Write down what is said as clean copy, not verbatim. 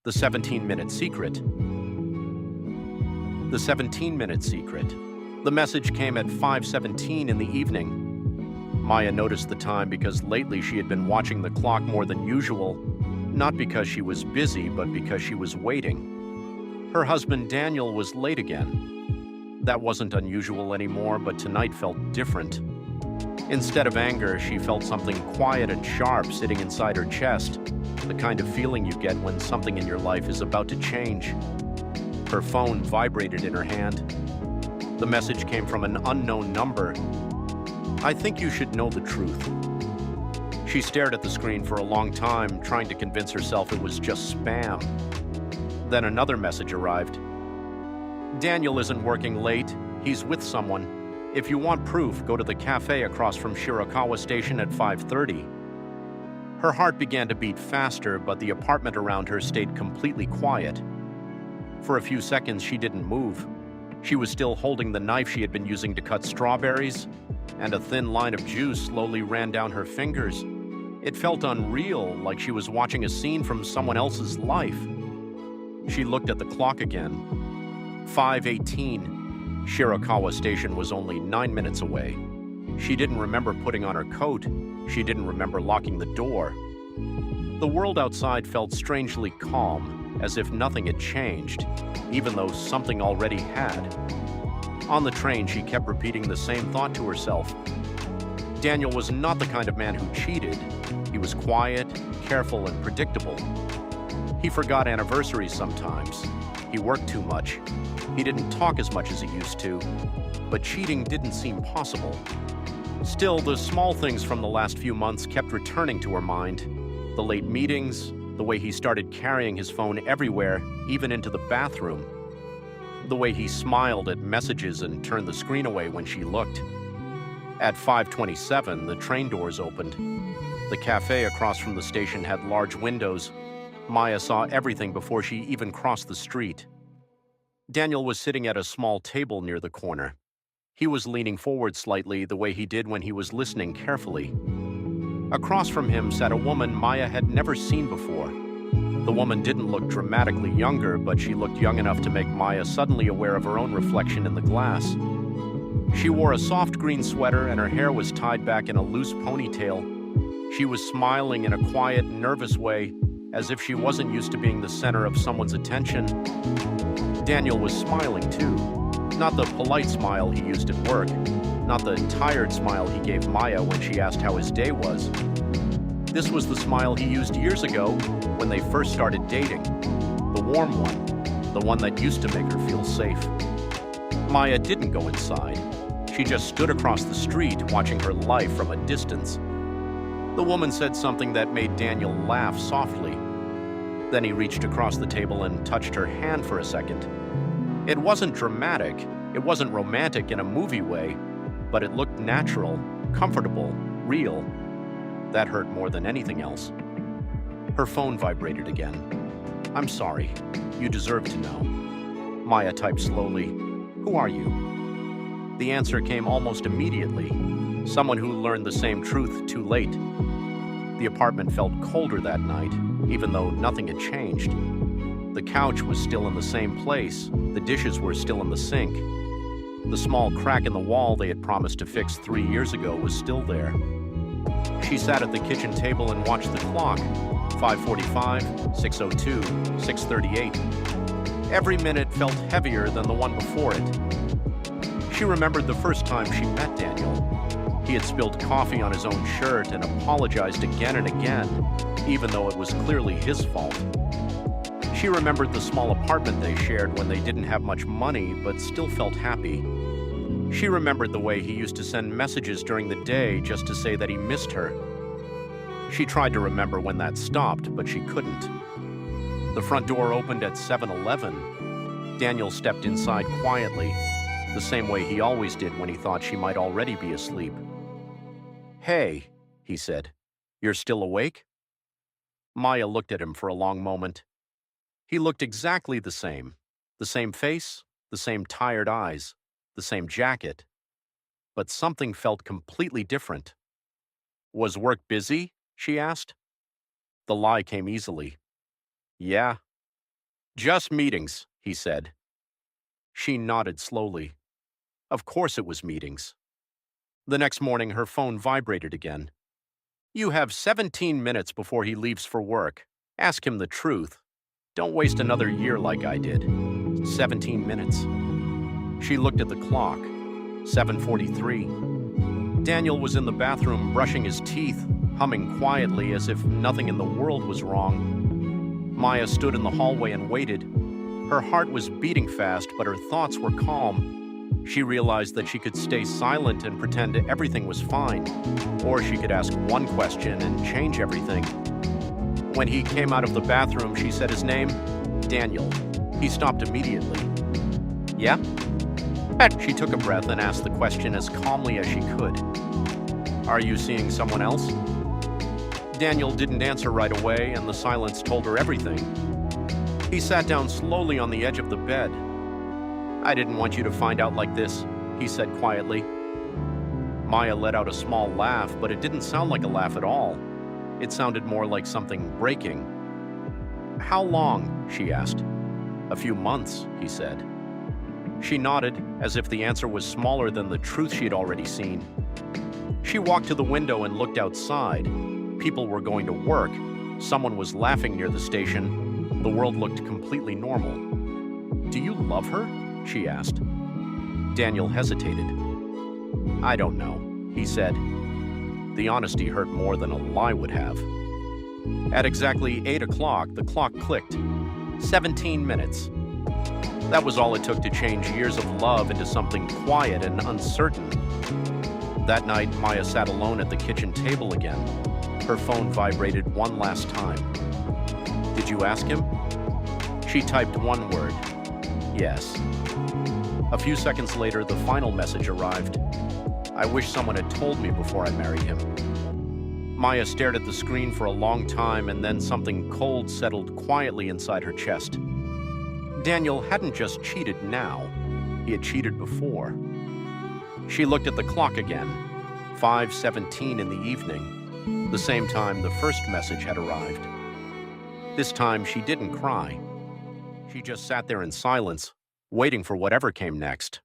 The 17-minute secret. The 17-minute secret. The message came at 5:17 in the evening. Maya noticed the time because lately she had been watching the clock more than usual, not because she was busy, but because she was waiting. Her husband Daniel was late again. That wasn't unusual anymore, but tonight felt different. Instead of anger, she felt something quiet and sharp sitting inside her chest, the kind of feeling you get when something in your life is about to change. Her phone vibrated in her hand. The message came from an unknown number. "I think you should know the truth." She stared at the screen for a long time, trying to convince herself it was just spam. Then another message arrived. "Daniel isn't working late. He's with someone. If you want proof, go to the cafe across from Shirakawa Station at 5:30. Her heart began to beat faster, but the apartment around her stayed completely quiet. For a few seconds, she didn't move. She was still holding the knife she had been using to cut strawberries, and a thin line of juice slowly ran down her fingers. It felt unreal, like she was watching a scene from someone else's life. She looked at the clock again. 5:18. Shirakawa Station was only 9 minutes away. She didn't remember putting on her coat. She didn't remember locking the door. The world outside felt strangely calm, as if nothing had changed, even though something already had. On the train, she kept repeating the same thought to herself. Daniel was not the kind of man who cheated. He was quiet, careful, and predictable. He forgot anniversaries sometimes. He worked too much. He didn't talk as much as he used to, but cheating didn't seem possible. Still, the small things from the last few months kept returning to her mind. The late meetings, the way he started carrying his phone everywhere, even into the bathroom. The way he smiled at messages and turned the screen away when she looked. At 5:27, the train doors opened. The cafe across from the station had large windows. Maya saw everything before she even crossed the street. Daniel was sitting at a small table near the corner. He was leaning forward slightly, the way he did when he was listening carefully. Across from him sat a woman Maya had never seen before. The woman didn't look dramatically younger, but she looked young enough to make Maya suddenly aware of her own reflection in the glass. She wore a soft green sweater and her hair was tied back in a loose ponytail. She was smiling in a quiet, nervous way, as if she wasn't used to being the center of someone's attention. Daniel was smiling too. Not the polite smile he used at work, not the tired smile he gave Maya when she asked how his day was. This was the smile he used years ago when they first started dating. The warm one, the one that used to make her feel safe. Maya didn't go inside. She just stood across the street watching her life from a distance. The woman said something that made Daniel laugh softly. Then he reached across the table and touched her hand for a second. It wasn't dramatic, it wasn't romantic in a movie way, but it looked natural, comfortable, real. That hurt more than anything else. Her phone vibrated again. "I'm sorry. You deserve to know." Maya typed slowly. "Who are you?" The answer came almost immediately. Someone who learned the same truth too late. The apartment felt colder that night, even though nothing had changed. The couch was still in the same place. The dishes were still in the sink. The small crack in the wall they had promised to fix 3 years ago was still there. She sat at the kitchen table and watched the clock. 5:45, 6:02, 6:38. Every minute felt heavier than the one before it. She remembered the first time she met Daniel. He had spilled coffee on his own shirt and apologized again and again, even though it was clearly his fault. She remembered the small apartment they shared when they didn't have much money but still felt happy. She remembered the way he used to send messages during the day just to say that he missed her. She tried to remember when that stopped, but she couldn't. The front door opened at 7:11. Daniel stepped inside quietly, the same way he always did when he thought she might already be asleep. "Hey," he said, "you're still awake?" Maya looked at him for a long moment. He looked exactly the same face, the same tired eyes, the same jacket. But something felt completely different. "Was work busy?" she asked. The lie came easily. "Yeah." Just meetings, he said. She nodded slowly. Of course it was meetings. The next morning, her phone vibrated again. You have 17 minutes before he leaves for work. Ask him the truth. Don't waste another year like I did. 17 minutes. She looked at the clock. 7:43. Daniel was in the bathroom brushing his teeth, humming quietly as if nothing in the world was wrong. Maya stood in the hallway and waited. Her heart was beating fast, but her thoughts were calm. She realized that she could stay silent and pretend everything was fine, or she could ask one question and change everything. When he came out of the bathroom, she said his name, Daniel. He stopped immediately. Yeah? She took a breath and asked the question as calmly as she could. Are you seeing someone else? Daniel didn't answer right away, and the silence told her everything. He sat down slowly on the edge of the bed. I didn't want you to find out like this, he said quietly. Maya let out a small laugh, but it didn't sound like a laugh at all. It sounded more like something breaking. How long? She asked. A few months, he said. She nodded, as if the answer was smaller than the truth she'd already seen. She walked to the window and looked outside. People were going to work. Someone was laughing near the station. The world looked completely normal. Do you love her? She asked. Daniel hesitated. I don't know, he said. The honesty hurt more than a lie would have. At exactly 8 o'clock, the clock clicked. 17 minutes. That was all it took to change years of love into something quiet and uncertain. That night, Maya sat alone at the kitchen table again. Her phone vibrated one last time. Did you ask him? She typed one word. Yes. A few seconds later, the final message arrived. I wish someone had told me before I married him. Maya stared at the screen for a long time, and then something cold settled quietly inside her chest. Daniel hadn't just cheated now. He had cheated before. She looked at the clock again. 5:17 in the evening, the same time the first message had arrived. This time she didn't cry. She just sat there in silence, waiting for whatever came next.